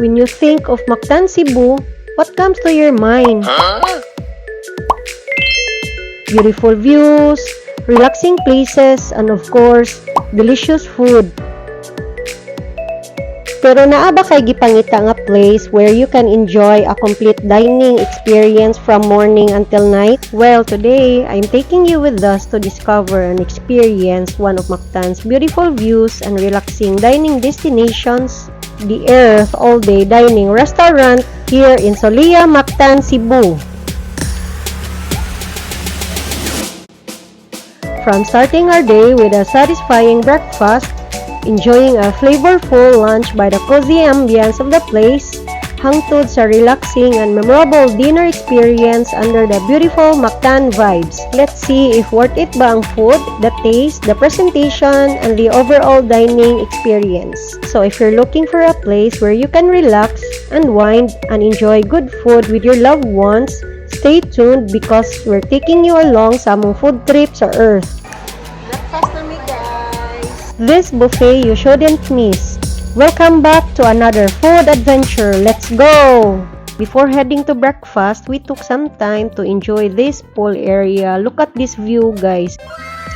When you think of Mactan, Cebu, what comes to your mind? Beautiful views, relaxing places, and of course, delicious food. Pero naa ba kay gipangita nga place where you can enjoy a complete dining experience from morning until night? Well, today, I'm taking you with us to discover and experience one of Mactan's beautiful views and relaxing dining destinations, the Earth All Day Dining Restaurant here in Solia, Mactan, Cebu. From starting our day with a satisfying breakfast, enjoying a flavorful lunch by the cozy ambience of the place, hangtod sa relaxing and memorable dinner experience under the beautiful Mactan vibes. Let's see if worth it ba ang food, the taste, the presentation, and the overall dining experience. So if you're looking for a place where you can relax, unwind, and enjoy good food with your loved ones, stay tuned because we're taking you along sa among food trip sa Earth. Breakfast na mi, guys. This buffet you shouldn't miss. Welcome back to another food adventure. Let's go! Before heading to breakfast, we took some time to enjoy this pool area. Look at this view, guys.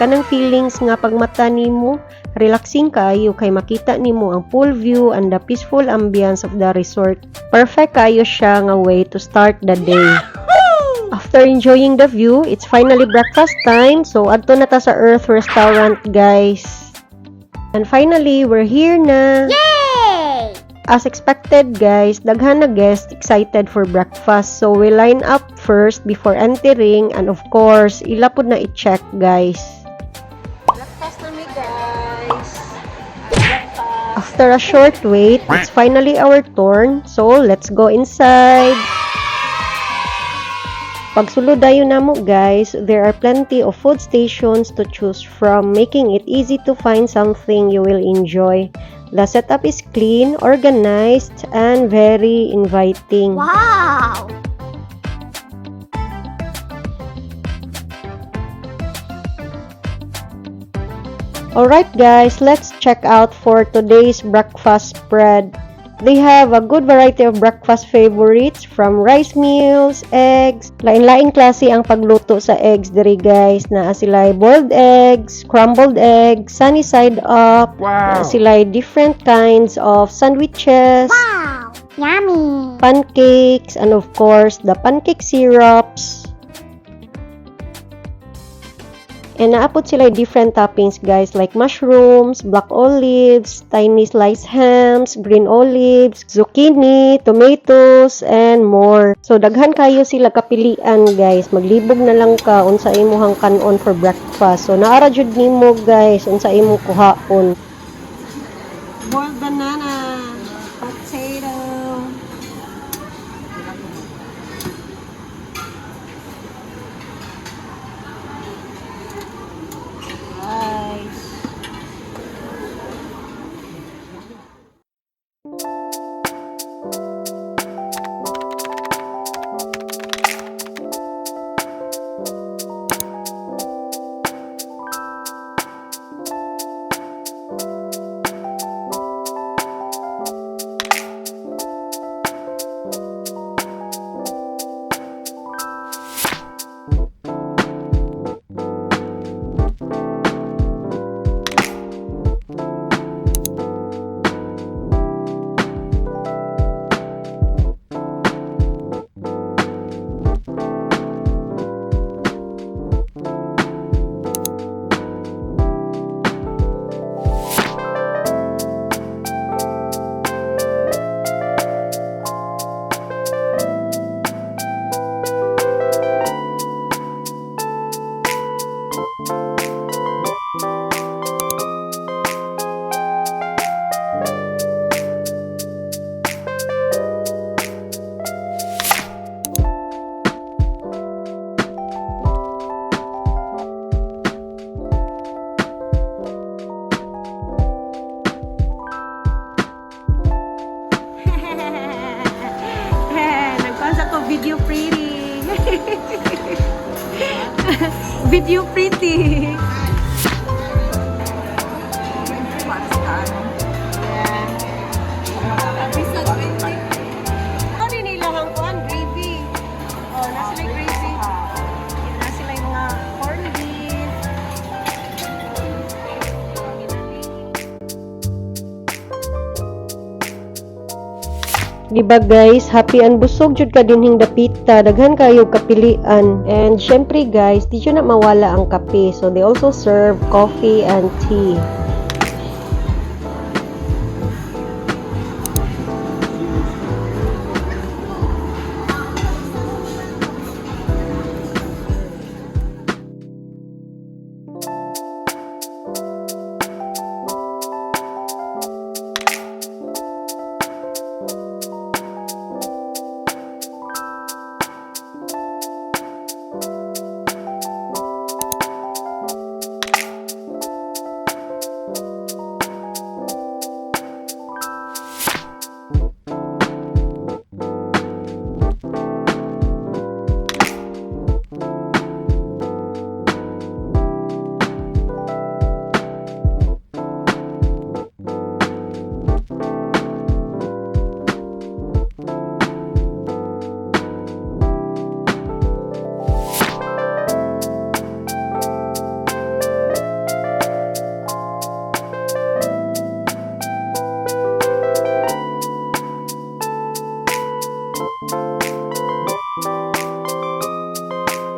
Kanang feelings nga pagmata nimo, relaxing kayo kay makita nimo ang pool view and the peaceful ambience of the resort. Perfect kayo siya nga way to start the day. After enjoying the view, it's finally breakfast time. So, adto na ta sa Earth Restaurant, guys. And finally, we're here na. Yay! As expected, guys, daghan na guests excited for breakfast. So, we line up first before entering. And of course, ila pud na i-check, guys. Breakfast na mi, guys. Breakfast. After a short wait, it's finally our turn. So, let's go inside. Pagsulod dayon namo, guys, there are plenty of food stations to choose from, making it easy to find something you will enjoy. The setup is clean, organized, and very inviting. Wow! Alright, guys, let's check out for today's breakfast spread. They have a good variety of breakfast favorites from rice meals, eggs. Lain-lain klase ang pagluto sa eggs diri, guys. Naa sila boiled eggs, scrambled eggs, sunny side up. Naa sila different kinds of sandwiches. Wow! Yummy! Pancakes, and of course, the pancake syrups. And naapot sila different toppings, guys, like mushrooms, black olives, tiny sliced hams, green olives, zucchini, tomatoes, and more. So, daghan kayo sila kapilian, guys. Maglibog na lang ka unsa imuhang kanon for breakfast. So, naara jud nimo, guys, unsa imong kuhaon. Boiled banana. Potato. Rice. Video pretty. Video pretty. Episode 20. Diba guys, happy and busog jud ka dinhing dapita, daghan kayo kapilian. And syempre guys, di jud na mawala ang kape. So they also serve coffee and tea.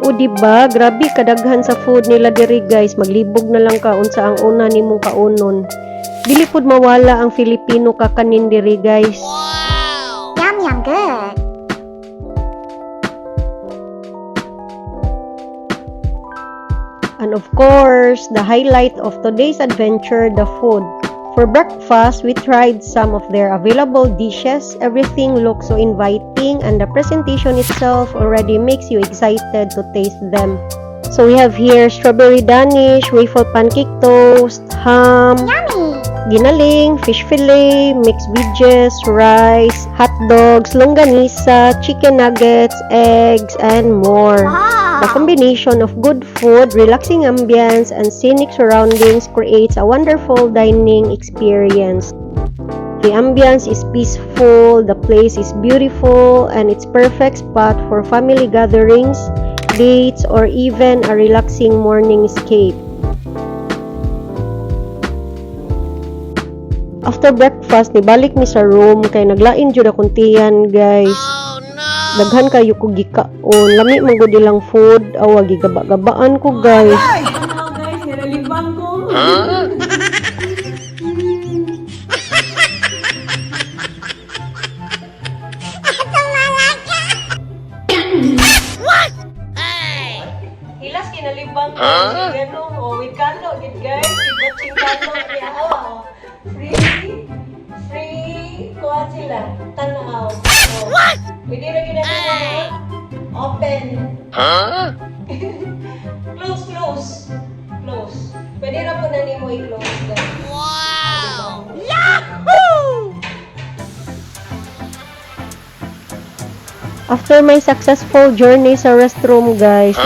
O diba, grabe kadaghan sa food nila diri guys. Maglibog na lang ka unsa ang una nimong kaunon. Dili pud mawala ang Filipino kakanin diri guys. Yum yum good. And of course, the highlight of today's adventure, the food. For breakfast, we tried some of their available dishes. Everything looks so inviting and the presentation itself already makes you excited to taste them. So we have here strawberry Danish, waffle pancake toast, ham, Yummy. ginaling, fish fillet, mixed veggies, rice, hot dogs, longganisa, chicken nuggets, eggs, and more. The Wow. combination of good food, relaxing ambience, and scenic surroundings creates a wonderful dining experience. The ambience is peaceful, the place is beautiful, and it's perfect spot for family gatherings, dates, or even a relaxing morning escape. After breakfast, nibalik mi sa room kay naglain jud akong tiyan, guys. Daghan kayo ko gikaon. Lami man gud ilang food. Awa gigaba-gabaan ko, guys. Ano guys, nilalimbang ko. Hilas kinalimbang ko. Gano, with kano, gid guys. Matching kano, kaya oh. Free, kuha sila. Tanaw. What? Pwede na ginagawa. Open. Close. Pwede na po na ni mo i-close. Guys. Wow! After my successful journey sa restroom, guys,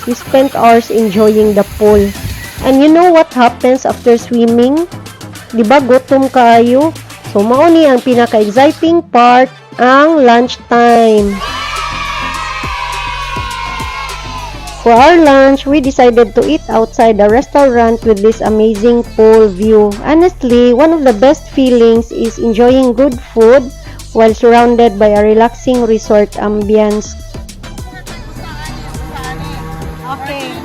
we spent hours enjoying the pool. And you know what happens after swimming? Diba gutom kayo? So, mauni ang pinaka-exciting part, ang lunchtime. For our lunch, we decided to eat outside the restaurant with this amazing pool view. Honestly, one of the best feelings is enjoying good food while surrounded by a relaxing resort ambience. Okay.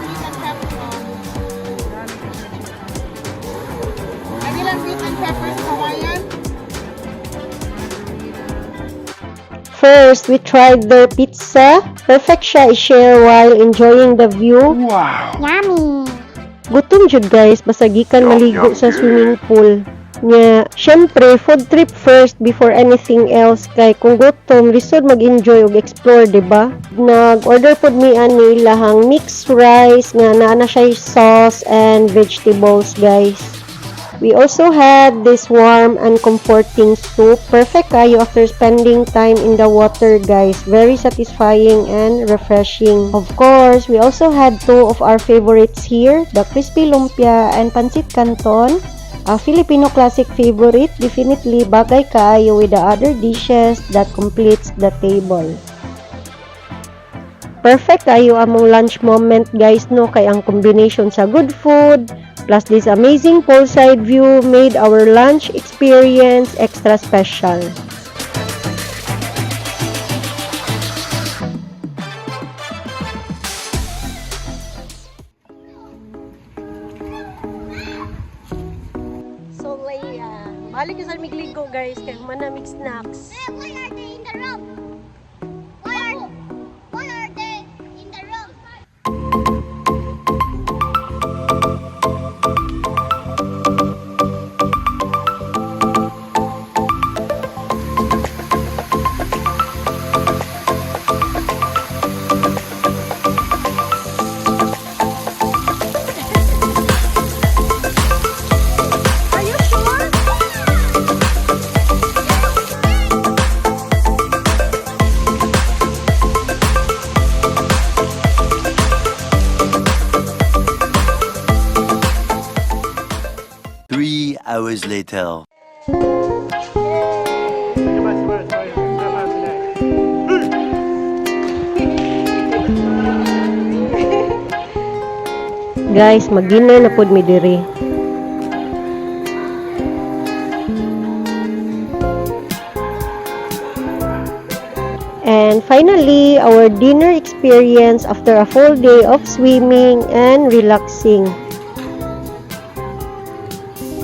First, we tried their pizza. Perfect siya i-share while enjoying the view. Yummy. Gutom jud guys, basta gikan maligo sa swimming pool. Nya, syempre, food trip first before anything else. Kay kung gutom, lisod mag-enjoy ug explore, diba? Nag-order pod mi ani lahang mixed rice nga naa na siya sauce and vegetables, guys. We also had this warm and comforting soup. Perfect kayo after spending time in the water, guys. Very satisfying and refreshing. Of course, we also had two of our favorites here, the crispy lumpia and pancit canton. A Filipino classic favorite, definitely bagay kaayo with the other dishes that completes the table. Perfect kayo among lunch moment, guys, no? Kay ang combination sa good food plus this amazing poolside view made our lunch experience extra special. manamig snacks. Why are they in the room? Why are they in the room? Are you sure? Three hours later. Guys, mag-dinner na pod mi diri. And finally, our dinner experience after a full day of swimming and relaxing.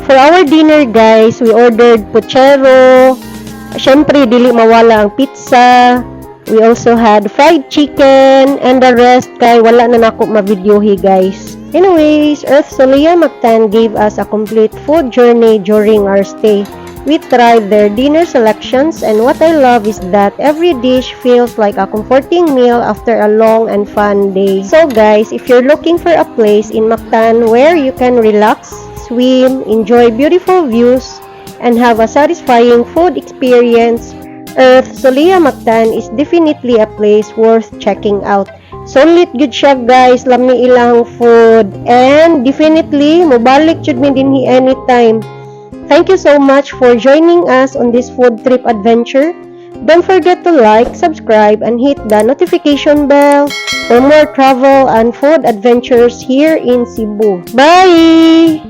For our dinner guys, we ordered puchero. Syempre, dili mawala ang pizza. We also had fried chicken and the rest kay wala na nako ma-videohi guys. Anyways, Earth Solia Mactan gave us a complete food journey during our stay. We tried their dinner selections and what I love is that every dish feels like a comforting meal after a long and fun day. So guys, if you're looking for a place in Mactan where you can relax, swim, enjoy beautiful views, and have a satisfying food experience, Earth Solia Mactan is definitely a place worth checking out. Solid good siya guys, lami ilang food, and definitely mobalik jud mi dinhi anytime. Thank you so much for joining us on this food trip adventure. Don't forget to like, subscribe, and hit the notification bell for more travel and food adventures here in Cebu. Bye!